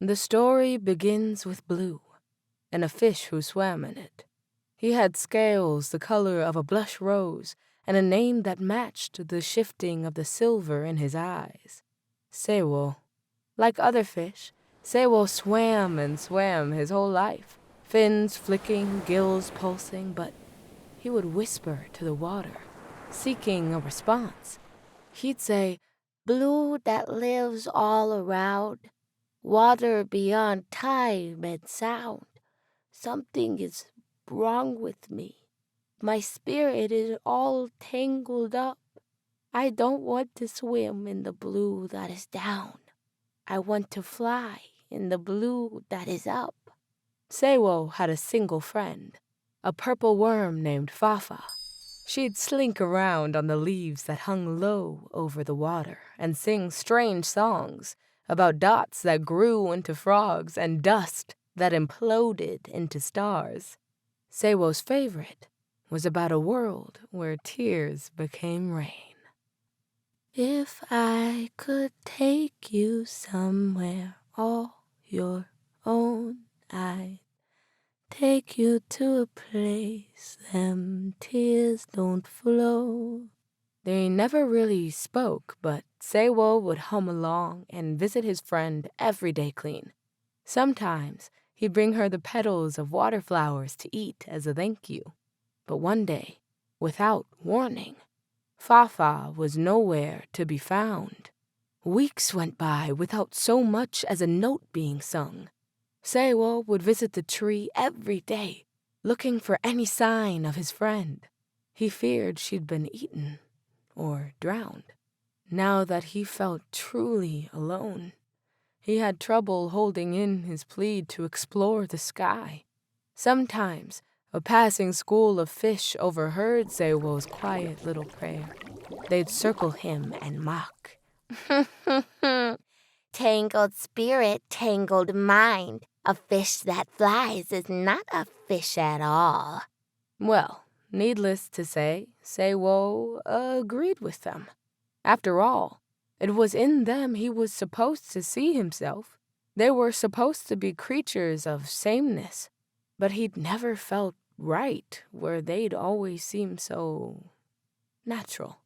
The story begins with blue and a fish who swam in it. He had scales the color of a blush rose and a name that matched the shifting of the silver in his eyes. Sewo. Like other fish, Sewo swam and swam his whole life, fins flicking, gills pulsing, but he would whisper to the water, seeking a response. He'd say, "Blue that lives all around, water beyond time and sound. Something is wrong with me. My spirit is all tangled up. I don't want to swim in the blue that is down. I want to fly in the blue that is up." Sewo had a single friend, a purple worm named Fafa. She'd slink around on the leaves that hung low over the water and sing strange songs about dots that grew into frogs and dust that imploded into stars. Sewo's favorite was about a world where tears became rain. If I could take you somewhere all your own, I'd take you to a place them tears don't flow. They never really spoke, but Sewo would hum along and visit his friend every day clean. Sometimes he'd bring her the petals of water flowers to eat as a thank you. But one day, without warning, Fafa was nowhere to be found. Weeks went by without so much as a note being sung. Sewo would visit the tree every day, looking for any sign of his friend. He feared she'd been eaten or drowned. Now that he felt truly alone, he had trouble holding in his plea to explore the sky. Sometimes a passing school of fish overheard Sewo's quiet little prayer. They'd circle him and mock. Tangled spirit, tangled mind. A fish that flies is not a fish at all. Well, needless to say, Sewo agreed with them. After all, it was in them he was supposed to see himself. They were supposed to be creatures of sameness, but he'd never felt right where they'd always seemed so natural.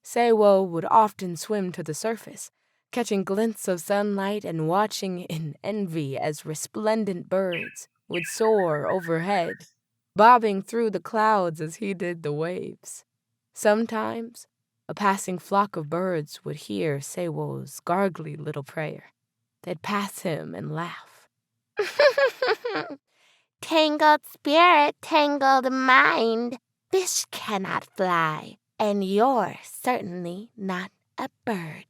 Sewo would often swim to the surface, catching glints of sunlight and watching in envy as resplendent birds would soar overhead, bobbing through the clouds as he did the waves. Sometimes, a passing flock of birds would hear Sewo's gargly little prayer. They'd pass him and laugh. Tangled spirit, tangled mind. Fish cannot fly, and you're certainly not a bird.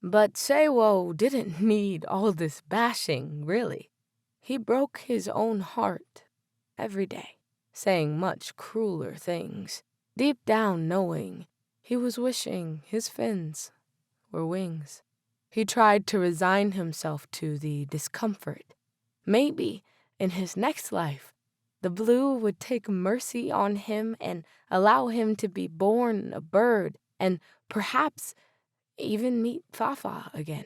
But Sewo didn't need all this bashing, really. He broke his own heart every day, saying much crueler things, deep down knowing he was wishing his fins were wings. He tried to resign himself to the discomfort. Maybe in his next life, the blue would take mercy on him and allow him to be born a bird and perhaps even meet Fafa again.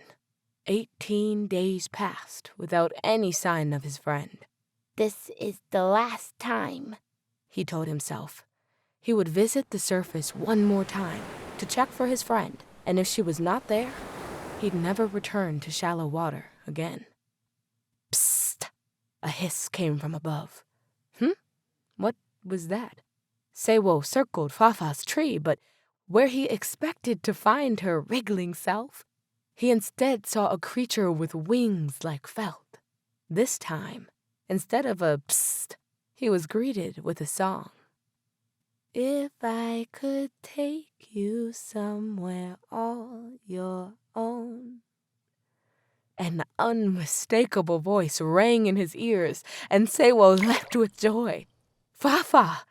18 days passed without any sign of his friend. This is the last time, he told himself. He would visit the surface one more time to check for his friend, and if she was not there, he'd never return to shallow water again. Psst! A hiss came from above. What was that? Sewo circled Fafa's tree, but where he expected to find her wriggling self, he instead saw a creature with wings like felt. This time, instead of a psst, he was greeted with a song. If I could take you somewhere all your own. An unmistakable voice rang in his ears, and Sewo leapt with joy. Fafa!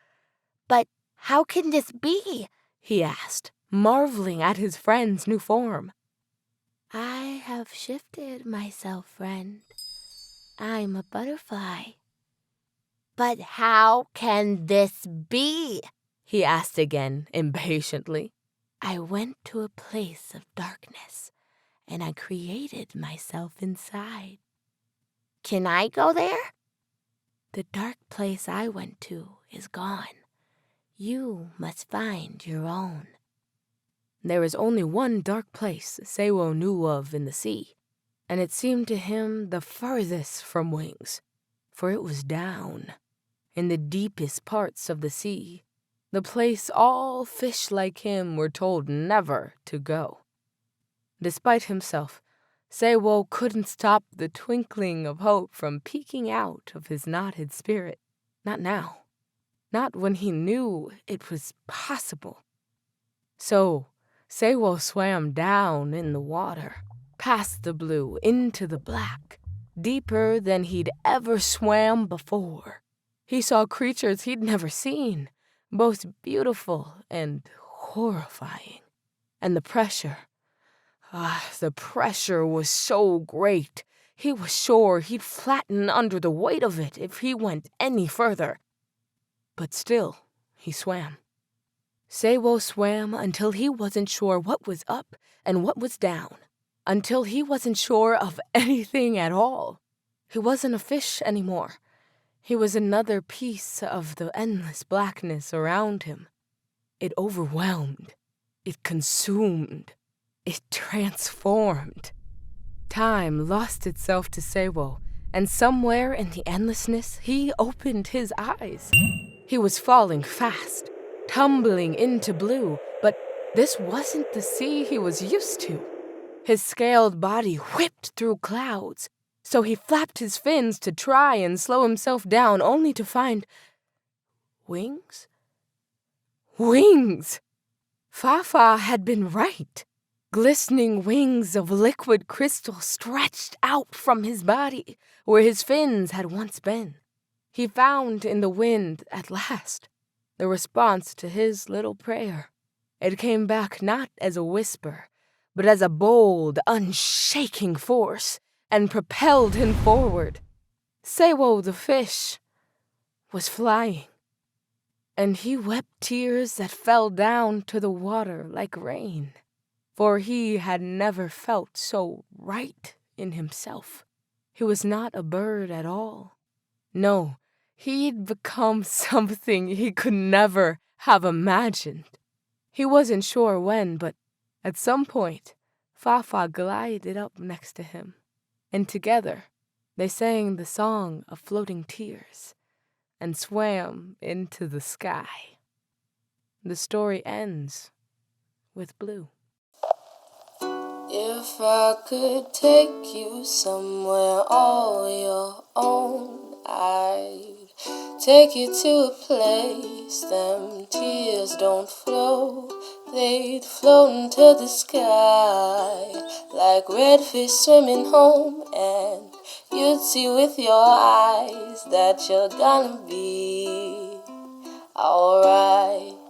But how can this be? He asked, marveling at his friend's new form. I have shifted myself, friend. I'm a butterfly. But how can this be? He asked again, impatiently. I went to a place of darkness, and I created myself inside. Can I go there? The dark place I went to is gone. You must find your own. There is only one dark place Seiwo knew of in the sea, and it seemed to him the furthest from wings, for it was down, in the deepest parts of the sea, the place all fish like him were told never to go. Despite himself, Seiwo couldn't stop the twinkling of hope from peeking out of his knotted spirit. Not now. Not when he knew it was possible. So, Seiwo swam down in the water, past the blue, into the black, deeper than he'd ever swam before. He saw creatures he'd never seen, both beautiful and horrifying. And the pressure was so great. He was sure he'd flatten under the weight of it if he went any further. But still, he swam. Seiwo swam until he wasn't sure what was up and what was down, until he wasn't sure of anything at all. He wasn't a fish anymore. He was another piece of the endless blackness around him. It overwhelmed. It consumed. It transformed. Time lost itself to Seiwo, and somewhere in the endlessness, he opened his eyes. He was falling fast, tumbling into blue, but this wasn't the sea he was used to. His scaled body whipped through clouds, so he flapped his fins to try and slow himself down, only to find wings? Wings! Fafa had been right. Glistening wings of liquid crystal stretched out from his body, where his fins had once been. He found in the wind, at last, the response to his little prayer. It came back not as a whisper, but as a bold, unshaking force, and propelled him forward. Seiwo the fish was flying, and he wept tears that fell down to the water like rain, for he had never felt so right in himself. He was not a bird at all. No, he'd become something he could never have imagined. He wasn't sure when, but at some point, Fafa glided up next to him, and together they sang the song of floating tears and swam into the sky. The story ends with blue. If I could take you somewhere all your own, I'd take you to a place them tears don't flow. They'd float into the sky like red fish swimming home, and you'd see with your eyes that you're gonna be alright.